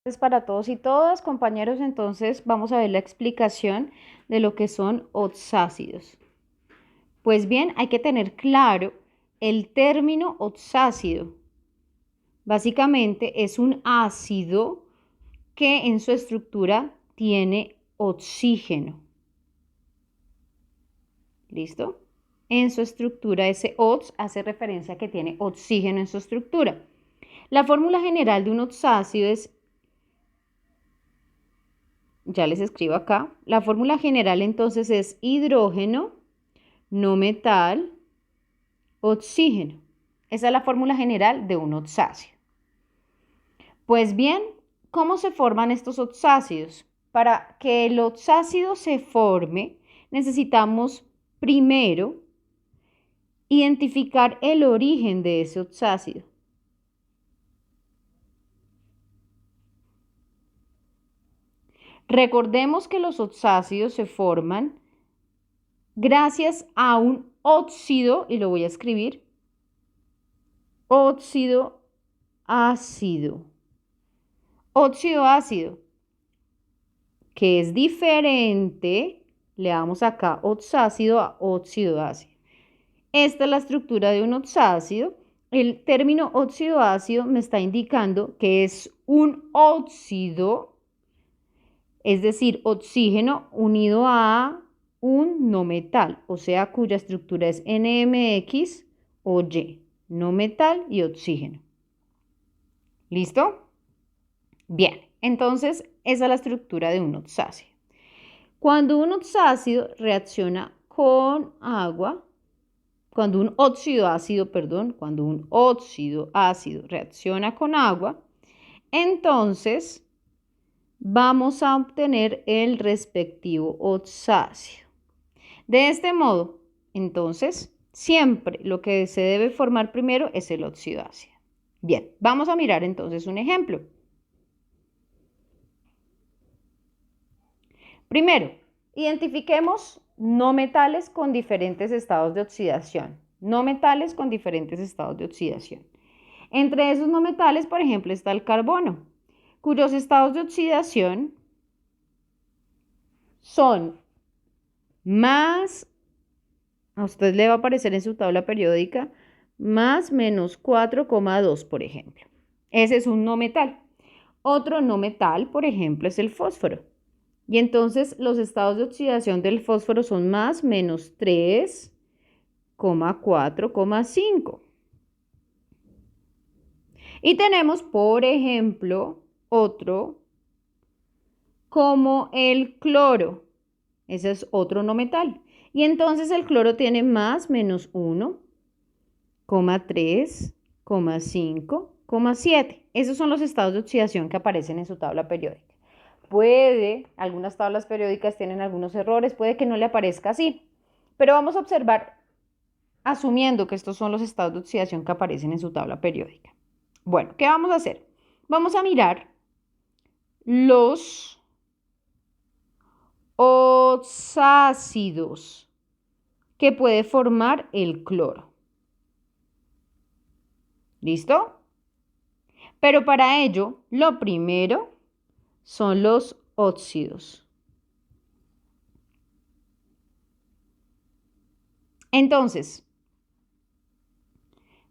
Tardes para todos y todas, compañeros. Entonces vamos a ver la explicación de lo que son oxácidos. Pues bien, hay que tener claro el término oxácido. Básicamente es un ácido que en su estructura tiene oxígeno. ¿Listo? En su estructura ese ox hace referencia a que tiene oxígeno en su estructura. La fórmula general de un oxácido es, ya les escribo acá, la fórmula general entonces es hidrógeno, no metal, oxígeno. Esa es la fórmula general de un oxácido. Pues bien, ¿cómo se forman estos oxácidos? Para que el oxácido se forme, necesitamos primero identificar el origen de ese oxácido. Recordemos que los oxácidos se forman gracias a un óxido, y lo voy a escribir, óxido ácido. Óxido ácido, que es diferente, le damos acá oxácido a óxido ácido. Esta es la estructura de un oxácido. El término óxido ácido me está indicando que es un óxido, es decir, oxígeno unido a un no metal, o sea, cuya estructura es NMX o Y, no metal y oxígeno. ¿Listo? Bien, entonces esa es la estructura de un oxácido. Cuando un oxácido reacciona con agua, cuando un óxido ácido reacciona con agua, entonces vamos a obtener el respectivo oxácido. De este modo, entonces, siempre lo que se debe formar primero es el óxido ácido. Bien, vamos a mirar entonces un ejemplo. Primero, identifiquemos no metales con diferentes estados de oxidación. No metales con diferentes estados de oxidación. Entre esos no metales, por ejemplo, está el carbono, cuyos estados de oxidación son más, a usted le va a aparecer en su tabla periódica, más menos 4,2, por ejemplo. Ese es un no metal. Otro no metal, por ejemplo, es el fósforo. Y entonces los estados de oxidación del fósforo son más menos 3,4,5. Y tenemos, por ejemplo, otro como el cloro. Ese es otro no metal. Y entonces el cloro tiene más menos 1,3,5,7. Esos son los estados de oxidación que aparecen en su tabla periódica. Algunas tablas periódicas tienen algunos errores, puede que no le aparezca así, pero vamos a observar asumiendo que estos son los estados de oxidación que aparecen en su tabla periódica. Bueno, ¿qué vamos a hacer? Vamos a mirar los oxácidos que puede formar el cloro. ¿Listo? Pero para ello, lo primero son los óxidos. Entonces,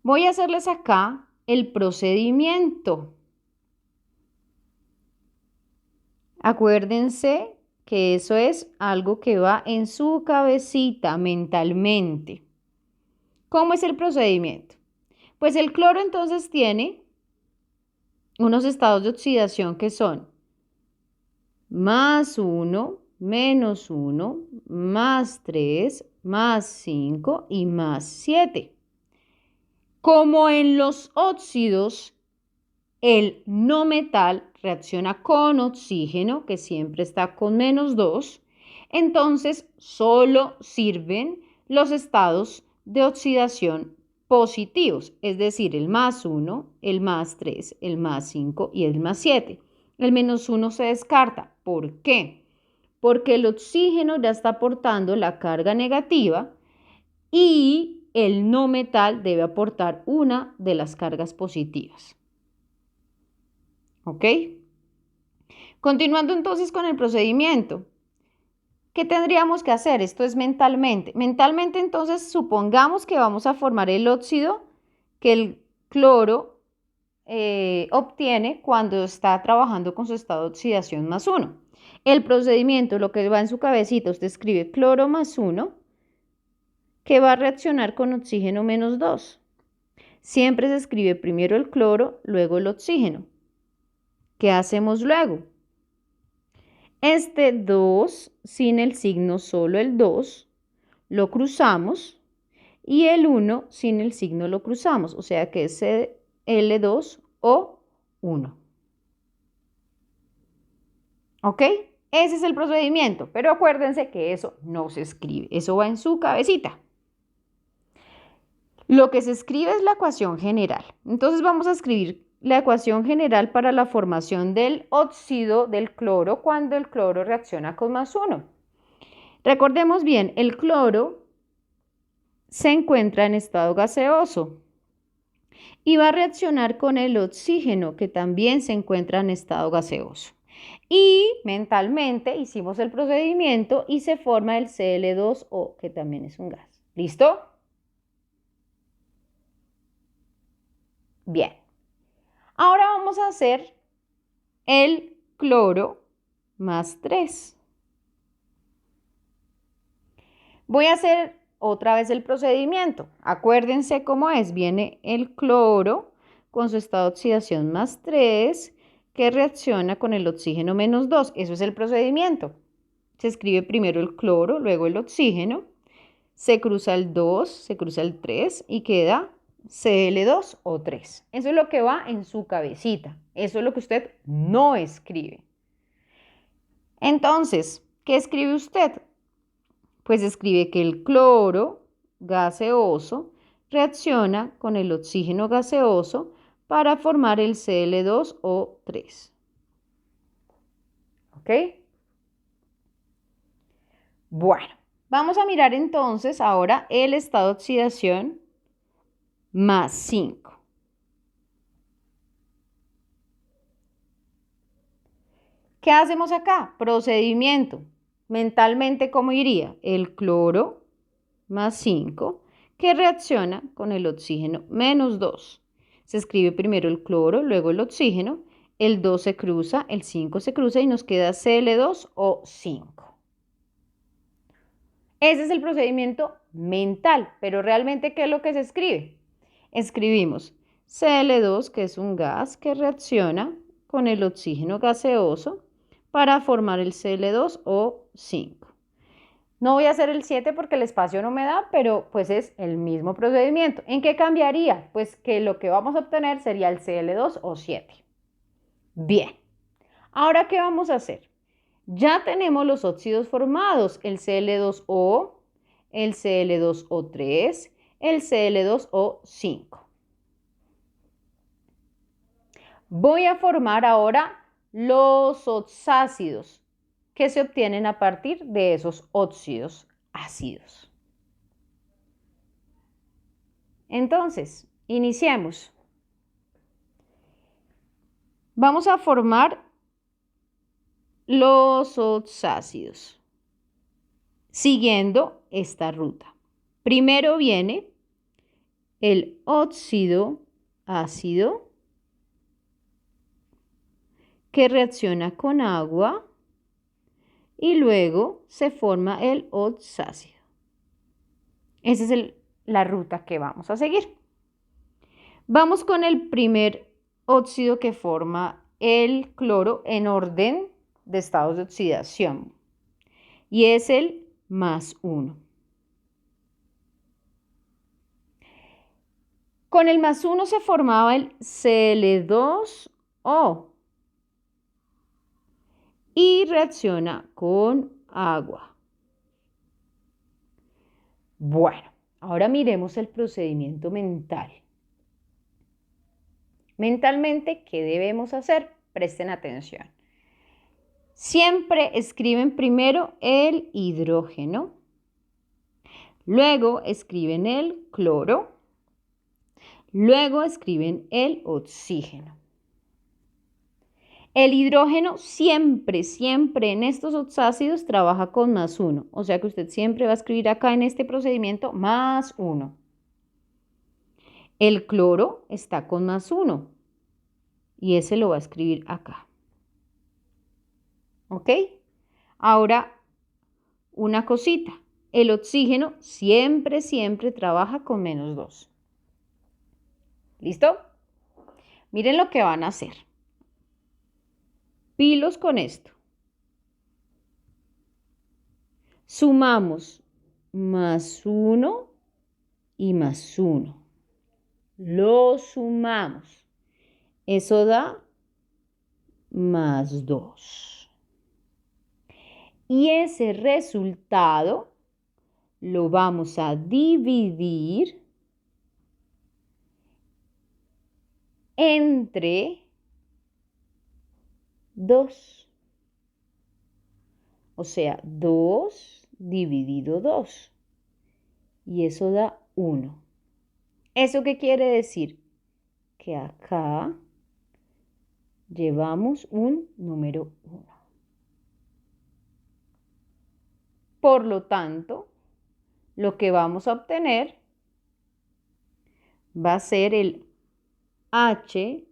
voy a hacerles acá el procedimiento. Acuérdense que eso es algo que va en su cabecita mentalmente. ¿Cómo es el procedimiento? Pues el cloro entonces tiene unos estados de oxidación que son más 1, menos 1, más 3, más 5 y más 7. Como en los óxidos, el no metal reacciona con oxígeno, que siempre está con menos 2, entonces solo sirven los estados de oxidación positivos, es decir, el más 1, el más 3, el más 5 y el más 7. El menos 1 se descarta. ¿Por qué? Porque el oxígeno ya está aportando la carga negativa y el no metal debe aportar una de las cargas positivas. ¿Ok? Continuando entonces con el procedimiento. ¿Qué tendríamos que hacer? Esto es mentalmente. Mentalmente entonces supongamos que vamos a formar el óxido que el cloro obtiene cuando está trabajando con su estado de oxidación +1. El procedimiento, lo que va en su cabecita, usted escribe cloro +1 que va a reaccionar con oxígeno -2. Siempre se escribe primero el cloro, luego el oxígeno. ¿Qué hacemos luego? Este 2, sin el signo solo el 2, lo cruzamos y el 1 sin el signo lo cruzamos, o sea que es L2O1. ¿Ok? Ese es el procedimiento, pero acuérdense que eso no se escribe, eso va en su cabecita. Lo que se escribe es la ecuación general. Entonces vamos a escribir la ecuación general para la formación del óxido del cloro cuando el cloro reacciona con +1. Recordemos bien, el cloro se encuentra en estado gaseoso y va a reaccionar con el oxígeno que también se encuentra en estado gaseoso. Y mentalmente hicimos el procedimiento y se forma el Cl2O, que también es un gas. ¿Listo? Bien. Ahora vamos a hacer el cloro +3. Voy a hacer otra vez el procedimiento. Acuérdense cómo es. Viene el cloro con su estado de oxidación +3 que reacciona con el oxígeno -2. Eso es el procedimiento. Se escribe primero el cloro, luego el oxígeno. Se cruza el 2, se cruza el 3 y queda Cl2O3. Eso es lo que va en su cabecita. Eso es lo que usted no escribe. Entonces, ¿qué escribe usted? Pues escribe que el cloro gaseoso reacciona con el oxígeno gaseoso para formar el Cl2O3. ¿Ok? Bueno, vamos a mirar entonces ahora el estado de oxidación +5. ¿Qué hacemos acá? Procedimiento. Mentalmente, ¿cómo iría? El cloro +5 que reacciona con el oxígeno -2. Se escribe primero el cloro, luego el oxígeno, el 2 se cruza, el 5 se cruza y nos queda Cl2O5. Ese es el procedimiento mental, pero realmente, ¿qué es lo que se escribe? Escribimos Cl2, que es un gas que reacciona con el oxígeno gaseoso para formar el Cl2O5. No voy a hacer el 7 porque el espacio no me da, pero pues es el mismo procedimiento. ¿En qué cambiaría? Pues que lo que vamos a obtener sería el Cl2O7. Bien, ahora ¿qué vamos a hacer? Ya tenemos los óxidos formados, el Cl2O, el Cl2O3, el Cl2O5. Voy a formar ahora los oxácidos que se obtienen a partir de esos óxidos ácidos. Entonces, iniciemos. Vamos a formar los oxácidos siguiendo esta ruta. Primero viene el óxido ácido que reacciona con agua y luego se forma el oxácido. Esa es la ruta que vamos a seguir. Vamos con el primer óxido que forma el cloro en orden de estados de oxidación y es el +1. Con el +1 se formaba el Cl2O y reacciona con agua. Bueno, ahora miremos el procedimiento mental. Mentalmente, ¿qué debemos hacer? Presten atención. Siempre escriben primero el hidrógeno, luego escriben el cloro, luego escriben el oxígeno. El hidrógeno siempre, siempre en estos oxácidos trabaja con +1. O sea que usted siempre va a escribir acá en este procedimiento +1. El cloro está con +1 y ese lo va a escribir acá. ¿Ok? Ahora, una cosita. El oxígeno siempre, siempre trabaja con -2. ¿Listo? Miren lo que van a hacer. Pilos con esto. Sumamos +1 y +1. Lo sumamos. Eso da +2. Y ese resultado lo vamos a dividir entre 2. O sea, 2 dividido 2. Y eso da 1. ¿Eso qué quiere decir? Que acá llevamos un número 1. Por lo tanto, lo que vamos a obtener va a ser el HClO.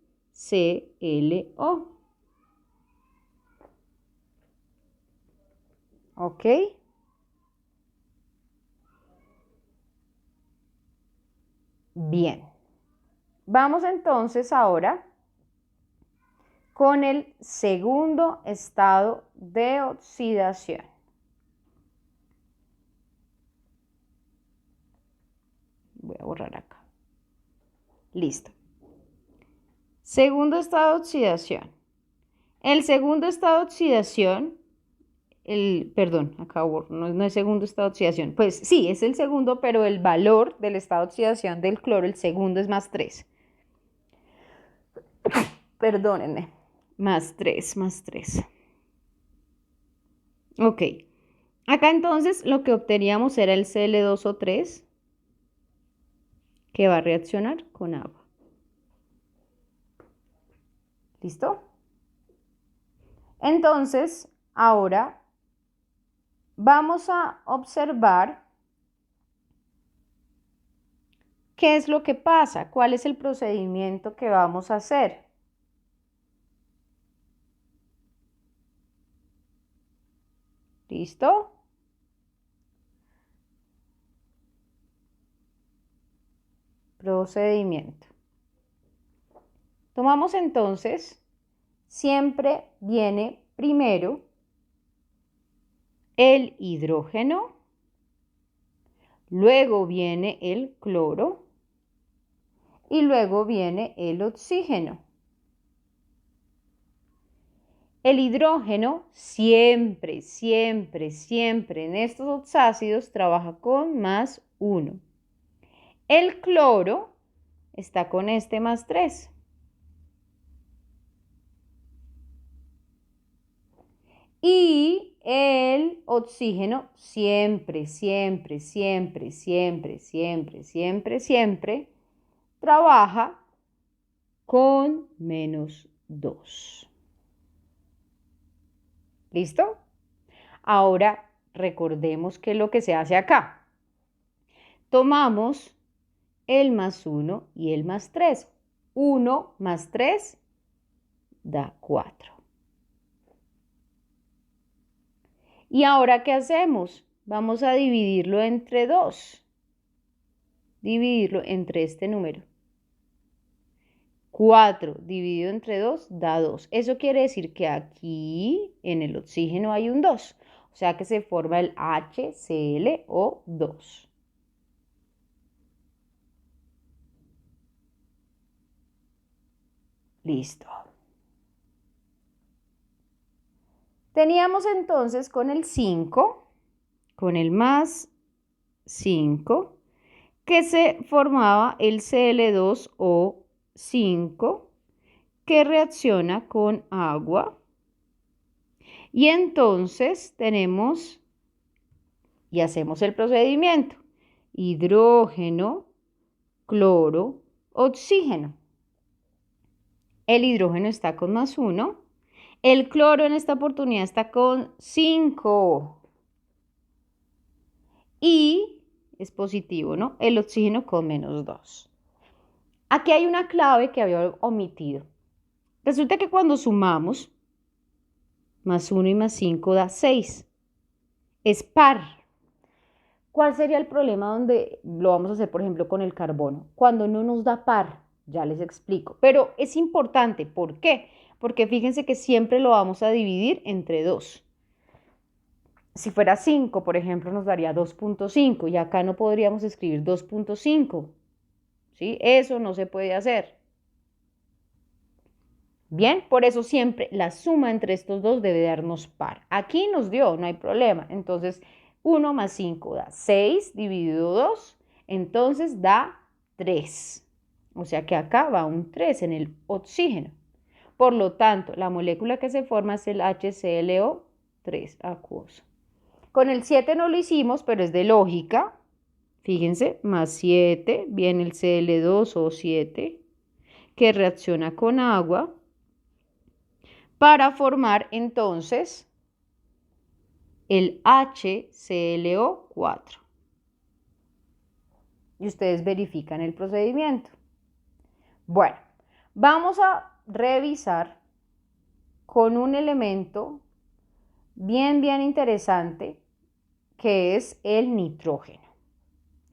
¿Ok? Bien. Vamos entonces ahora con el segundo estado de oxidación. Voy a borrar acá. Listo. Segundo estado de oxidación. El segundo estado de oxidación, perdón, acá no es segundo estado de oxidación. Pues sí, es el segundo, pero el valor del estado de oxidación del cloro, el segundo es +3. Perdónenme. +3. Ok. Acá entonces lo que obteníamos era el Cl2O3 que va a reaccionar con agua. ¿Listo? Entonces, ahora vamos a observar qué es lo que pasa, cuál es el procedimiento que vamos a hacer. ¿Listo? Procedimiento. Tomamos entonces, siempre viene primero el hidrógeno, luego viene el cloro y luego viene el oxígeno. El hidrógeno siempre, siempre, siempre en estos oxácidos trabaja con +1. El cloro está con este +3. Y el oxígeno siempre, siempre, siempre, siempre, siempre, siempre, siempre trabaja con -2. ¿Listo? Ahora recordemos qué es lo que se hace acá. Tomamos el +1 y el +3. 1 más 3 da 4. ¿Y ahora qué hacemos? Vamos a dividirlo entre 2. Dividirlo entre este número. 4 dividido entre 2 da 2. Eso quiere decir que aquí en el oxígeno hay un 2. O sea que se forma el HClO2. Listo. Teníamos entonces con el 5, con el +5, que se formaba el Cl2O5 que reacciona con agua. Y entonces tenemos y hacemos el procedimiento. Hidrógeno, cloro, oxígeno. El hidrógeno está con +1 El cloro en esta oportunidad está con 5. Y es positivo, ¿no? El oxígeno con -2. Aquí hay una clave que había omitido. Resulta que cuando sumamos, +1 y +5 da 6. Es par. ¿Cuál sería el problema donde lo vamos a hacer, por ejemplo, con el carbono? Cuando no nos da par, ya les explico. Pero es importante, ¿por qué? Porque fíjense que siempre lo vamos a dividir entre 2. Si fuera 5, por ejemplo, nos daría 2.5 y acá no podríamos escribir 2.5. ¿Sí? Eso no se puede hacer. Bien, por eso siempre la suma entre estos dos debe darnos par. Aquí nos dio, no hay problema. Entonces, 1 más 5 da 6 dividido 2, entonces da 3. O sea que acá va un 3 en el oxígeno. Por lo tanto, la molécula que se forma es el HClO3 acuoso. Con el 7 no lo hicimos, pero es de lógica. Fíjense, +7 viene el Cl2O7 que reacciona con agua para formar entonces el HClO4. Y ustedes verifican el procedimiento. Bueno, vamos a revisar con un elemento bien interesante que es el nitrógeno.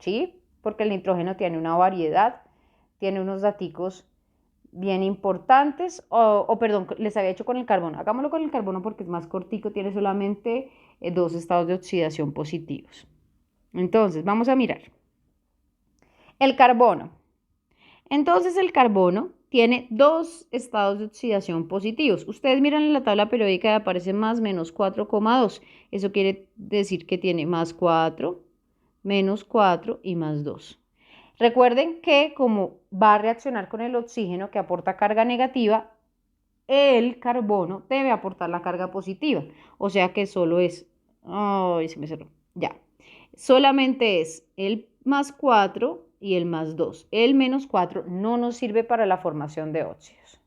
¿Sí? Porque el nitrógeno tiene una variedad, tiene unos daticos bien importantes, perdón, les había hecho con el carbono. Hagámoslo con el carbono porque es más cortico, tiene solamente 2 estados de oxidación positivos. Entonces, vamos a mirar. El carbono. Entonces, el carbono tiene 2 estados de oxidación positivos. Ustedes miran en la tabla periódica y aparece más -4,2. Eso quiere decir que tiene +4, -4 y +2. Recuerden que como va a reaccionar con el oxígeno que aporta carga negativa, el carbono debe aportar la carga positiva. O sea que solo es, ay, se me cerró, ya. Solamente es el +4 y el +2. El -4 no nos sirve para la formación de óxidos.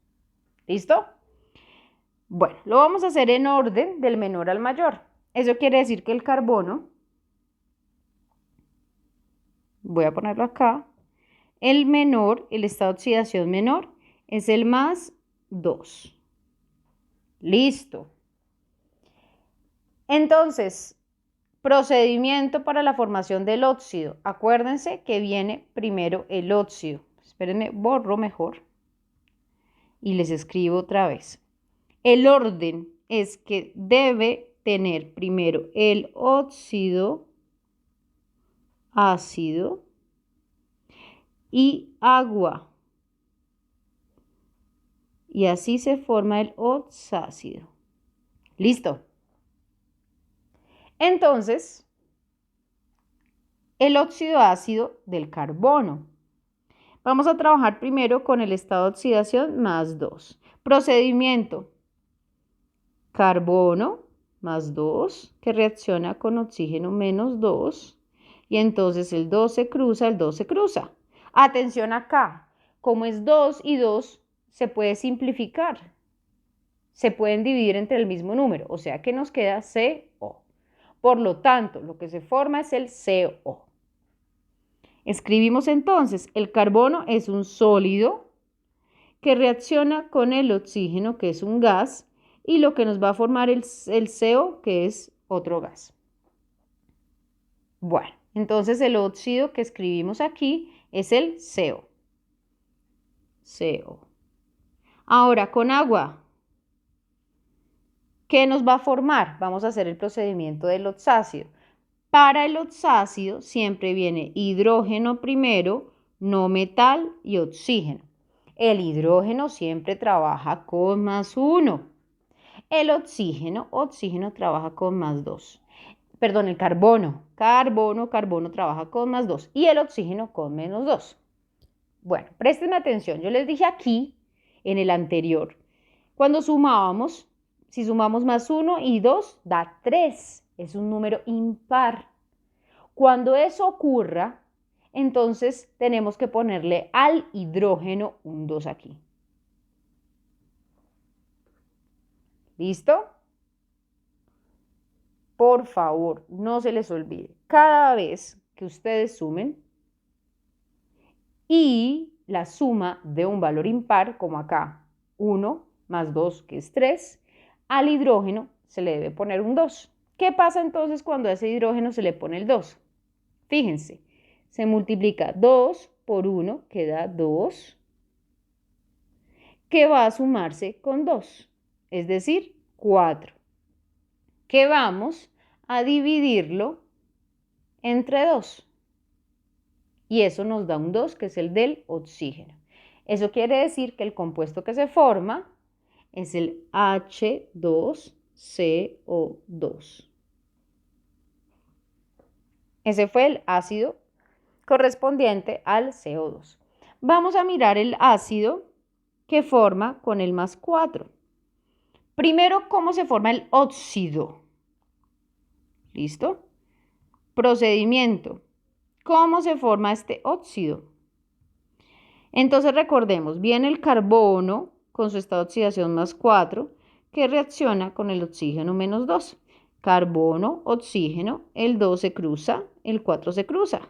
¿Listo? Bueno, lo vamos a hacer en orden del menor al mayor. Eso quiere decir que el carbono, voy a ponerlo acá, el menor, el estado de oxidación menor, es el +2. Listo. Entonces, procedimiento para la formación del óxido. Acuérdense que viene primero el óxido. Espérenme, borro mejor y les escribo otra vez. El orden es que debe tener primero el óxido, ácido y agua. Y así se forma el oxácido. ¿Listo? Entonces, el óxido ácido del carbono. Vamos a trabajar primero con el estado de oxidación +2. Procedimiento. Carbono +2 que reacciona con oxígeno -2. Y entonces el 2 se cruza, el 2 se cruza. Atención acá. Como es 2 y 2, se puede simplificar. Se pueden dividir entre el mismo número. O sea que nos queda CO. Por lo tanto, lo que se forma es el CO. Escribimos entonces, el carbono es un sólido que reacciona con el oxígeno, que es un gas, y lo que nos va a formar el CO, que es otro gas. Bueno, entonces el óxido que escribimos aquí es el CO. CO. Ahora, con agua, ¿qué nos va a formar? Vamos a hacer el procedimiento del oxácido. Para el oxácido siempre viene hidrógeno primero, no metal y oxígeno. El hidrógeno siempre trabaja con +1. El oxígeno trabaja con +2. Perdón, el carbono trabaja con +2 y el oxígeno con -2. Bueno, presten atención. Yo les dije aquí, en el anterior, cuando sumábamos, si sumamos +1 y 2, da 3. Es un número impar. Cuando eso ocurra, entonces tenemos que ponerle al hidrógeno un 2 aquí. ¿Listo? Por favor, no se les olvide. Cada vez que ustedes sumen y la suma de un valor impar, como acá, 1 más 2, que es 3, al hidrógeno se le debe poner un 2. ¿Qué pasa entonces cuando a ese hidrógeno se le pone el 2? Fíjense, se multiplica 2 por 1, que da 2, que va a sumarse con 2, es decir, 4, que vamos a dividirlo entre 2. Y eso nos da un 2, que es el del oxígeno. Eso quiere decir que el compuesto que se forma es el H2CO2. Ese fue el ácido correspondiente al CO2. Vamos a mirar el ácido que forma con el más 4. Primero, ¿cómo se forma el óxido? ¿Listo? Procedimiento. ¿Cómo se forma este óxido? Entonces recordemos, viene el carbono con su estado de oxidación más 4, que reacciona con el oxígeno menos 2. Carbono, oxígeno, el 2 se cruza, el 4 se cruza.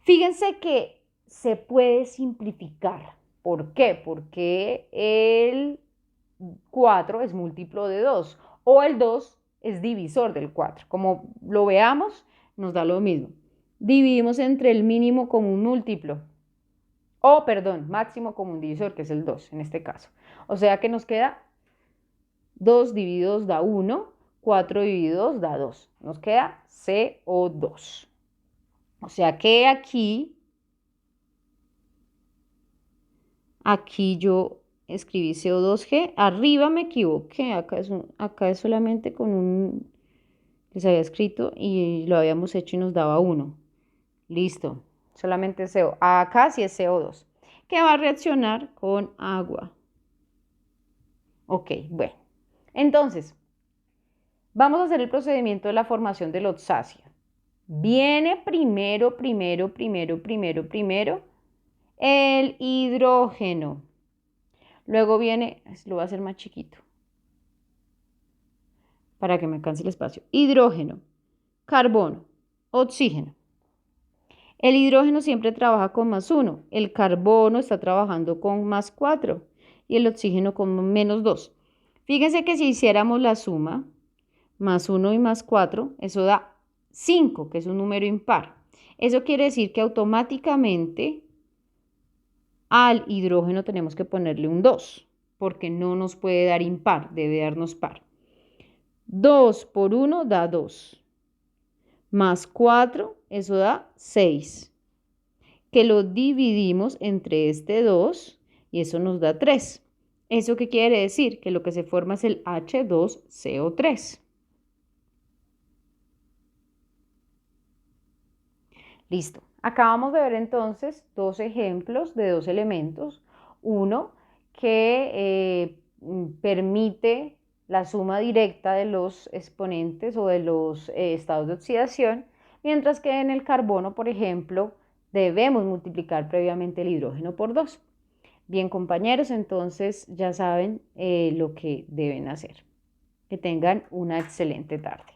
Fíjense que se puede simplificar. ¿Por qué? Porque el 4 es múltiplo de 2 o el 2 es divisor del 4. Como lo veamos, nos da lo mismo. Dividimos entre el mínimo común múltiplo. Máximo común divisor, que es el 2 en este caso. O sea que nos queda 2 dividido 2 da 1, 4 dividido 2 da 2. Nos queda CO2. O sea que aquí yo escribí CO2G. Arriba me equivoqué. Acá es solamente con un... Les había escrito y lo habíamos hecho y nos daba 1. Listo. Solamente CO. Acá sí es CO2. Que va a reaccionar con agua. Ok, bueno. Entonces, vamos a hacer el procedimiento de la formación del oxácido. Viene primero el hidrógeno. Luego viene, lo voy a hacer más chiquito para que me alcance el espacio. Hidrógeno, carbono, oxígeno. El hidrógeno siempre trabaja con más 1. El carbono está trabajando con más 4 y el oxígeno con menos 2. Fíjense que si hiciéramos la suma, más 1 y más 4, eso da 5, que es un número impar. Eso quiere decir que automáticamente al hidrógeno tenemos que ponerle un 2, porque no nos puede dar impar, debe darnos par. 2 por 1 da 2, más 4, eso da 6, que lo dividimos entre este 2 y eso nos da 3. ¿Eso qué quiere decir? Que lo que se forma es el H2CO3. Listo. Acabamos de ver entonces dos ejemplos de dos elementos. Uno que permite la suma directa de los exponentes o de los estados de oxidación, mientras que en el carbono, por ejemplo, debemos multiplicar previamente el hidrógeno por 2. Bien, compañeros, entonces ya saben lo que deben hacer. Que tengan una excelente tarde.